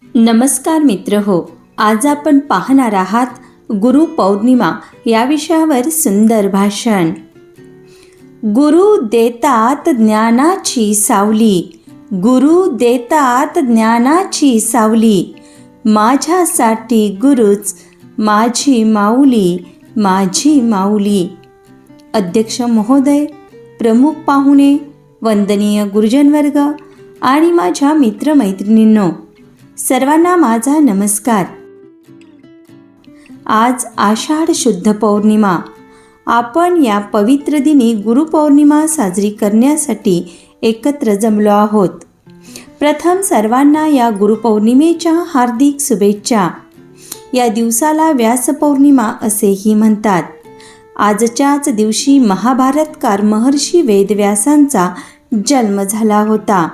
नमस्कार मित्र हो, आज आपण पाहणार आहात गुरु पौर्णिमा या विषयावर सुंदर भाषण. गुरु देतात ज्ञानाची सावली, गुरु देतात ज्ञानाची सावली, माझ्यासाठी गुरुच माझी माऊली, माझी माऊली. अध्यक्ष महोदय, प्रमुख पाहुणे, वंदनीय गुरुजनवर्ग आणि माझ्या मित्रमैत्रिणींनो, सर्वांना माझा नमस्कार. आज आषाढ शुद्ध पौर्णिमा. आपण या पवित्र दिनी गुरुपौर्णिमा साजरी करण्यासाठी एकत्र जमलो आहोत. प्रथम सर्वांना या गुरुपौर्णिमेच्या हार्दिक शुभेच्छा. या दिवसाला व्यासपौर्णिमा असेही म्हणतात. आजच्याच दिवशी महाभारतकार महर्षी वेदव्यासांचा जन्म झाला होता.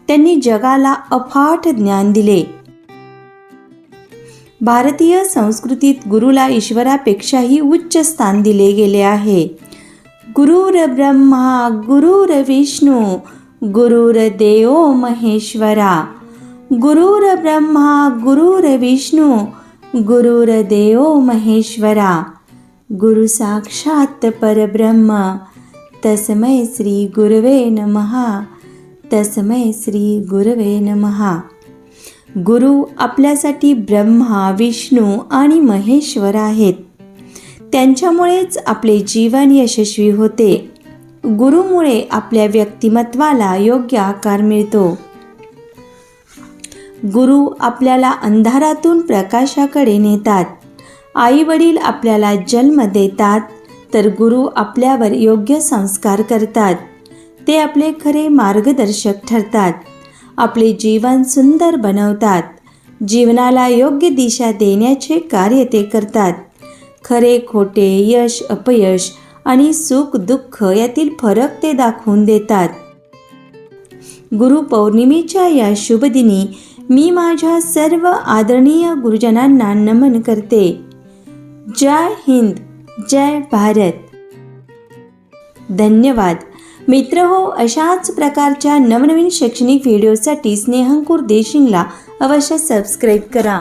त्यांनी जगाला अफाट ज्ञान दिले. भारतीय संस्कृतीत गुरुला ईश्वरापेक्षाही उच्च स्थान दिले गेले आहे. गुरुर्ब्रह्मा गुरुर्विष्णू गुरुर्देवो महेश्वरा, गुरुर्ब्रह्मा गुरुर्विष्णू गुरुर्देवो महेश्वरा, गुरु साक्षात परब्रह्म तस्मै श्री गुरवे नमः, तस्मै श्री गुरवे नमः. गुरु आपल्यासाठी ब्रह्मा, विष्णू आणि महेश्वर आहेत. त्यांच्यामुळेच आपले जीवन यशस्वी होते. गुरुमुळे आपल्या व्यक्तिमत्वाला योग्य आकार मिळतो. गुरु आपल्याला अंधारातून प्रकाशाकडे नेतात. आई वडील आपल्याला जन्म देतात, तर गुरु आपल्यावर योग्य संस्कार करतात. ते आपले खरे मार्गदर्शक ठरतात. आपले जीवन सुंदर बनवतात. जीवनाला योग्य दिशा देण्याचे कार्य ते करतात. खरे खोटे, यश अपयश आणि सुख दुःख यातील फरक ते दाखवून देतात. गुरुपौर्णिमेच्या या शुभदिनी मी माझ्या सर्व आदरणीय गुरुजनांना नमन करते. जय हिंद, जय भारत. धन्यवाद. मित्र हो, अशाच प्रकारच्या नवनवीन शैक्षणिक व्हिडिओसाठी स्नेहंकुर देशिंगला अवश्य सबस्क्राईब करा.